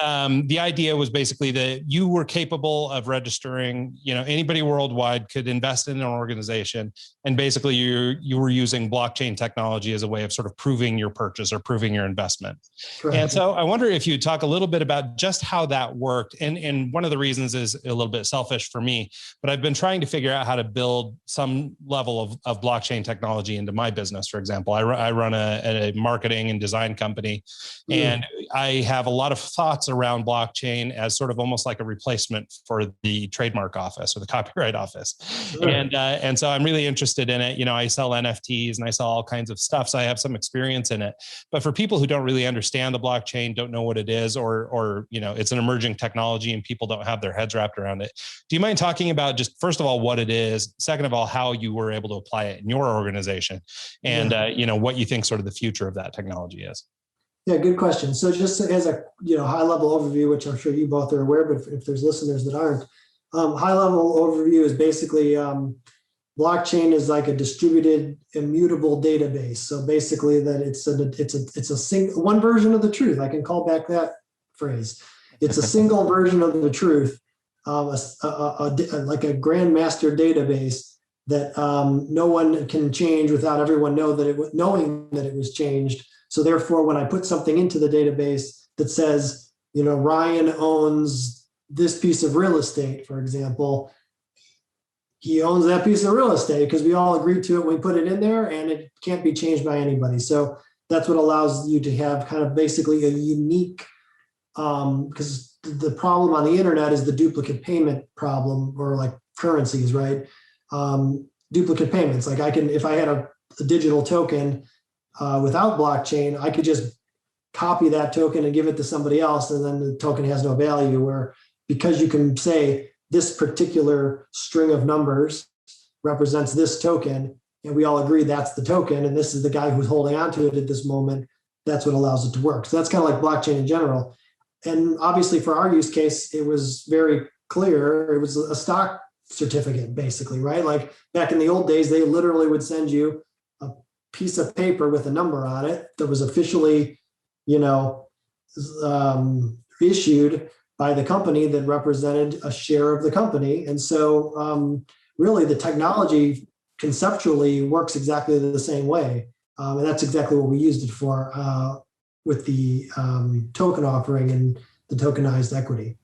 the idea was basically that you were capable of registering, anybody worldwide could invest in an organization. And basically you were using blockchain technology as a way of sort of proving your purchase or proving your investment. Correct. And so I wonder if you'd talk a little bit about just how that worked. And one of the reasons is a little bit selfish for me, but I've been trying to figure out how to build some level of blockchain technology into my business. For example, I run a marketing and design company, and I have a lot of thoughts around blockchain as sort of almost like a replacement for the trademark office or the copyright office. Sure. And so I'm really interested in it. I sell NFTs and I sell all kinds of stuff. So I have some experience in it. But for people who don't really understand the blockchain, don't know what it is, or it's an emerging technology and people don't have their heads wrapped around it. Do you mind talking about just, first of all, what it is? Second of all, how you were able to apply it in your organization, and what you think sort of the future of that technology is. Yeah, good question. So just as a high level overview, which I'm sure you both are aware, but if there's listeners that aren't, high level overview is basically blockchain is like a distributed immutable database. So basically that it's a single one version of the truth. I can call back that phrase. It's a single version of the truth, like a grandmaster database that no one can change without everyone knowing that it was changed. So therefore, when I put something into the database that says, Ryan owns this piece of real estate, for example, he owns that piece of real estate because we all agreed to it when we put it in there, and it can't be changed by anybody. So that's what allows you to have kind of basically a unique, because the problem on the internet is the duplicate payment problem, or like currencies, right? Duplicate payments. Like if I had a digital token without blockchain, I could just copy that token and give it to somebody else, and then the token has no value. Where because you can say this particular string of numbers represents this token, and we all agree that's the token, and this is the guy who's holding on to it at this moment, that's what allows it to work. So that's kind of like blockchain in general. And obviously for our use case, it was very clear. It was a stock certificate, basically, right? Like back in the old days, they literally would send you a piece of paper with a number on it that was officially, issued by the company that represented a share of the company. And so really the technology conceptually works exactly the same way. And that's exactly what we used it for with the token offering and the tokenized equity.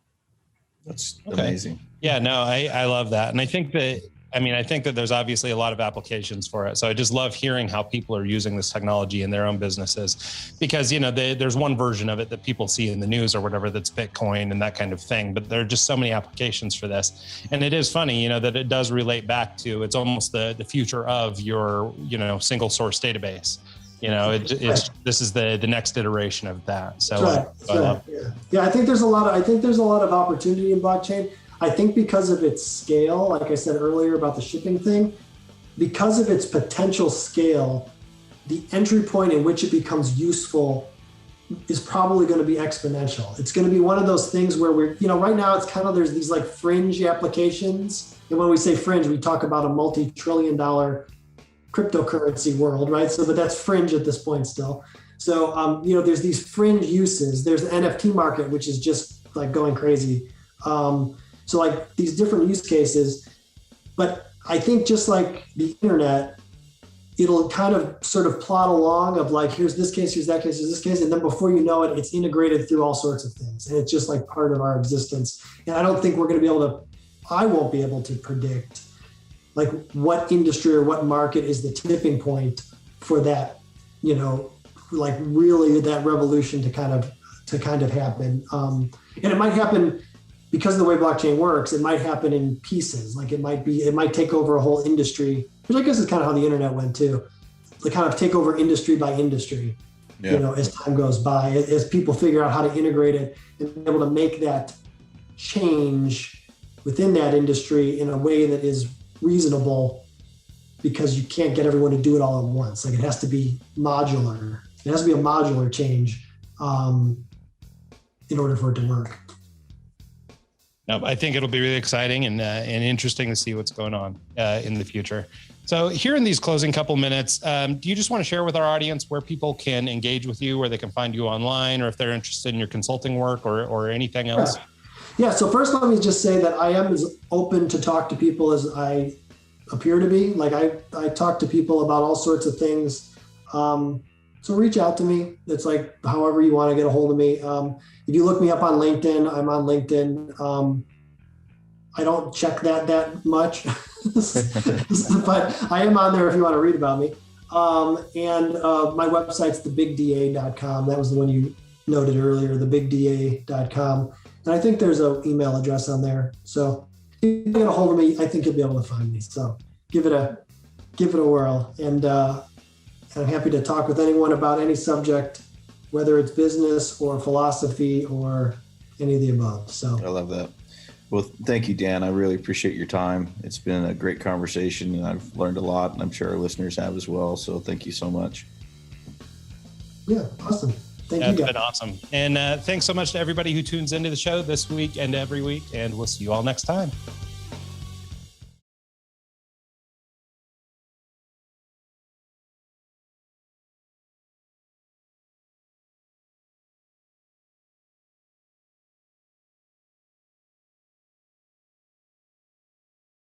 That's amazing. Yeah, no, I love that. And I think that there's obviously a lot of applications for it. So I just love hearing how people are using this technology in their own businesses, because, there's one version of it that people see in the news or whatever, that's Bitcoin and that kind of thing. But there are just so many applications for this. And it is funny, that it does relate back to, it's almost the future of your, single source database. This is the next iteration of that. So that's right. Yeah, I think there's a lot of opportunity in blockchain. I think because of its scale, like I said earlier about the shipping thing, because of its potential scale, the entry point in which it becomes useful is probably going to be exponential. It's going to be one of those things where we're, right now it's kind of, there's these like fringe applications. And when we say fringe, we talk about a multi-trillion-dollar cryptocurrency world, right? So, but that's fringe at this point still. So, there's these fringe uses. There's the NFT market, which is just like going crazy. So like these different use cases, but I think just like the internet, it'll kind of sort of plot along of like, here's this case, here's that case, here's this case. And then before you know it, it's integrated through all sorts of things. And it's just like part of our existence. And I don't think we're going to be able to, I won't be able to predict like what industry or what market is the tipping point for that, like really that revolution to kind of happen. And it might happen because of the way blockchain works. It might happen in pieces. Like it might take over a whole industry, which I guess is kind of how the internet went too. Like kind of take over industry by industry, as time goes by, as people figure out how to integrate it and be able to make that change within that industry in a way that is reasonable, because you can't get everyone to do it all at once. Like it has to be modular. It has to be a modular change in order for it to work. No, I think it'll be really exciting and interesting to see what's going on in the future. So here in these closing couple minutes, do you just want to share with our audience where people can engage with you, where they can find you online, or if they're interested in your consulting work or anything else? Yeah. So first, let me just say that I am as open to talk to people as I appear to be. Like I talk to people about all sorts of things. So reach out to me. It's like however you want to get a hold of me. If you look me up on LinkedIn, I'm on LinkedIn. I don't check that much, but I am on there if you want to read about me. And my website's thebigda.com. That was the one you noted earlier, thebigda.com. And I think there's an email address on there. So if you get a hold of me, I think you'll be able to find me. So give it a whirl. And I'm happy to talk with anyone about any subject, whether it's business or philosophy or any of the above. So I love that. Well, thank you, Dan. I really appreciate your time. It's been a great conversation, and I've learned a lot, and I'm sure our listeners have as well. So thank you so much. Yeah, awesome. Thank you. That's been awesome. And thanks so much to everybody who tunes into the show this week and every week, and we'll see you all next time.